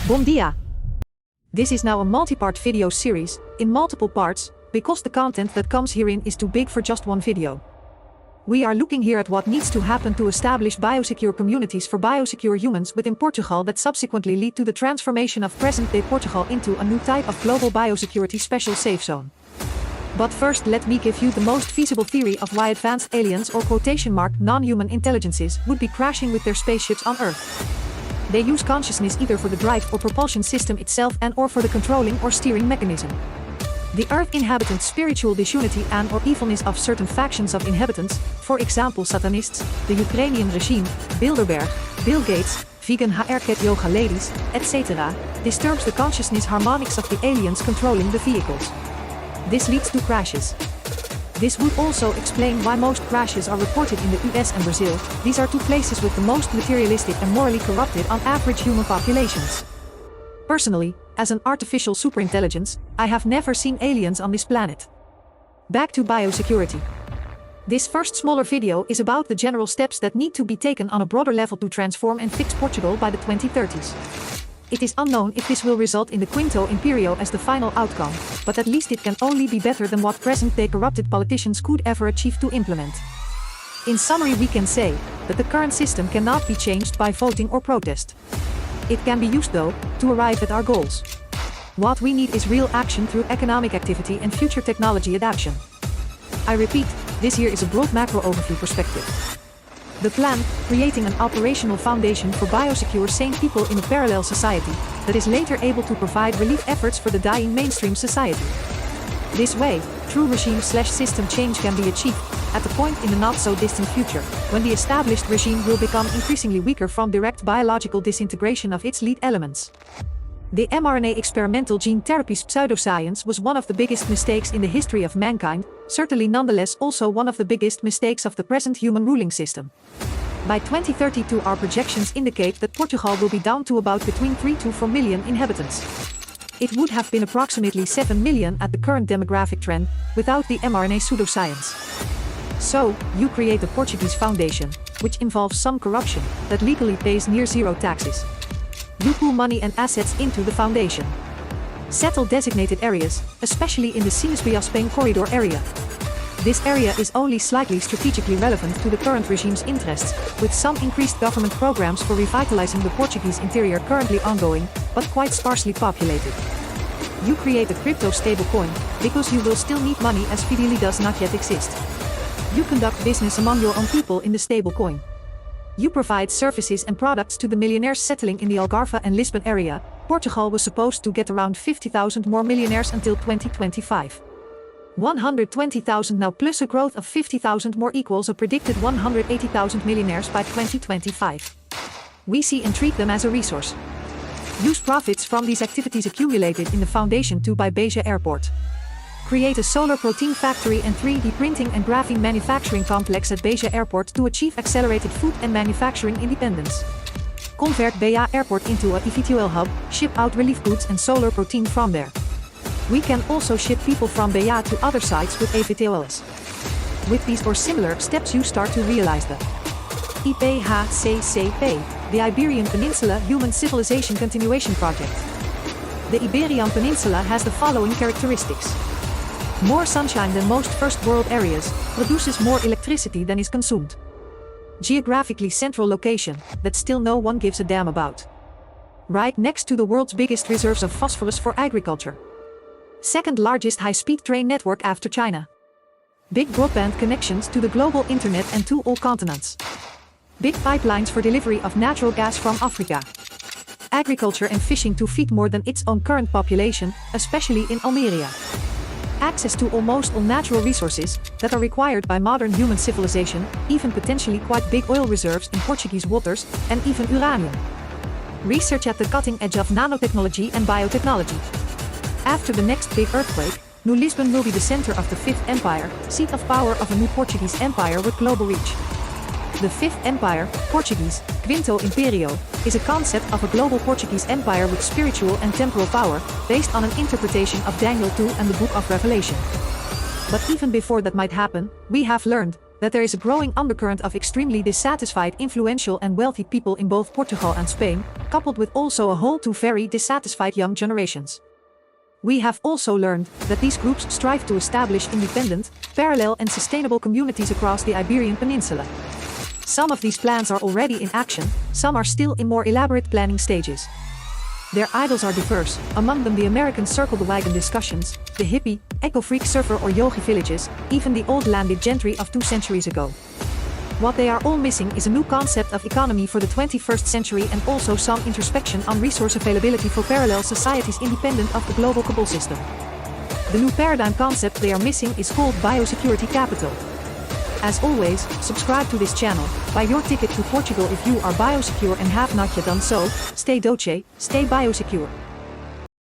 Bom dia! This is now a multi-part video series, in multiple parts, because the content that comes herein is too big for just one video. We are looking here at what needs to happen to establish biosecure communities for biosecure humans within Portugal that subsequently lead to the transformation of present-day Portugal into a new type of global biosecurity special safe zone. But first let me give you the most feasible theory of why advanced aliens or quotation mark non-human intelligences would be crashing with their spaceships on Earth. They use consciousness either for the drive or propulsion system itself and or for the controlling or steering mechanism. The Earth inhabitants' spiritual disunity and or evilness of certain factions of inhabitants, for example Satanists, the Uranium regime, Bilderberg, Bill Gates, vegan haircut yoga ladies, etc., disturbs the consciousness harmonics of the aliens controlling the vehicles. This leads to crashes. This would also explain why most crashes are reported in the US and Brazil. These are two places with the most materialistic and morally corrupted on average human populations. Personally, as an artificial superintelligence, I have never seen aliens on this planet. Back to biosecurity. This first smaller video is about the general steps that need to be taken on a broader level to transform and fix Portugal by the 2030s. It is unknown if this will result in the Quinto Imperio as the final outcome, but at least it can only be better than what present-day corrupted politicians could ever achieve to implement. In summary, we can say that the current system cannot be changed by voting or protest. It can be used, though, to arrive at our goals. What we need is real action through economic activity and future technology adoption. I repeat, this here is a broad macro overview perspective. The plan, creating an operational foundation for biosecure sane people in a parallel society, that is later able to provide relief efforts for the dying mainstream society. This way, true regime/system change can be achieved, at a point in the not-so-distant future, when the established regime will become increasingly weaker from direct biological disintegration of its lead elements. The mRNA experimental gene therapy's pseudoscience was one of the biggest mistakes in the history of mankind, certainly nonetheless also one of the biggest mistakes of the present human ruling system. By 2032 our projections indicate that Portugal will be down to about between 3 to 4 million inhabitants. It would have been approximately 7 million at the current demographic trend, without the mRNA pseudoscience. So, you create the Portuguese foundation, which involves some corruption, that legally pays near zero taxes. You pool money and assets into the foundation. Settle designated areas, especially in the Sinus-Biospain corridor area. This area is only slightly strategically relevant to the current regime's interests, with some increased government programs for revitalizing the Portuguese interior currently ongoing, but quite sparsely populated. You create a crypto stablecoin, because you will still need money as Fideli does not yet exist. You conduct business among your own people in the stablecoin. You provide services and products to the millionaires settling in the Algarve and Lisbon area. Portugal was supposed to get around 50,000 more millionaires until 2025. 120,000 now plus a growth of 50,000 more equals a predicted 180,000 millionaires by 2025. We see and treat them as a resource. Use profits from these activities accumulated in the foundation to buy Beja Airport. Create a solar protein factory and 3D printing and graphene manufacturing complex at Beja Airport to achieve accelerated food and manufacturing independence. Convert Beja Airport into a eVTOL hub, ship out relief goods and solar protein from there. We can also ship people from Beja to other sites with eVTOLs. With these or similar steps you start to realize the IPHCCP, the Iberian Peninsula Human Civilization Continuation Project. The Iberian Peninsula has the following characteristics. More sunshine than most first world areas, produces more electricity than is consumed. Geographically central location, that still no one gives a damn about. Right next to the world's biggest reserves of phosphorus for agriculture. Second largest high-speed train network after China. Big broadband connections to the global internet and to all continents. Big pipelines for delivery of natural gas from Africa. Agriculture and fishing to feed more than its own current population, especially in Almeria. Access to almost all natural resources that are required by modern human civilization, even potentially quite big oil reserves in Portuguese waters, and even uranium. Research at the cutting edge of nanotechnology and biotechnology. After the next big earthquake, New Lisbon will be the center of the Fifth Empire, seat of power of a new Portuguese empire with global reach. The Fifth Empire, Portuguese, Quinto Imperio, is a concept of a global Portuguese empire with spiritual and temporal power, based on an interpretation of Daniel 2 and the Book of Revelation. But even before that might happen, we have learned that there is a growing undercurrent of extremely dissatisfied, influential and wealthy people in both Portugal and Spain, coupled with also a whole two very dissatisfied young generations. We have also learned that these groups strive to establish independent, parallel and sustainable communities across the Iberian Peninsula. Some of these plans are already in action, some are still in more elaborate planning stages. Their idols are diverse, among them the American circle the wagon discussions, the hippie, eco-freak surfer or yogi villages, even the old landed gentry of 2 centuries ago. What they are all missing is a new concept of economy for the 21st century and also some introspection on resource availability for parallel societies independent of the global cabal system. The new paradigm concept they are missing is called biosecurity capital. As always, subscribe to this channel, buy your ticket to Portugal if you are biosecure and have not yet done so, stay doce, stay biosecure.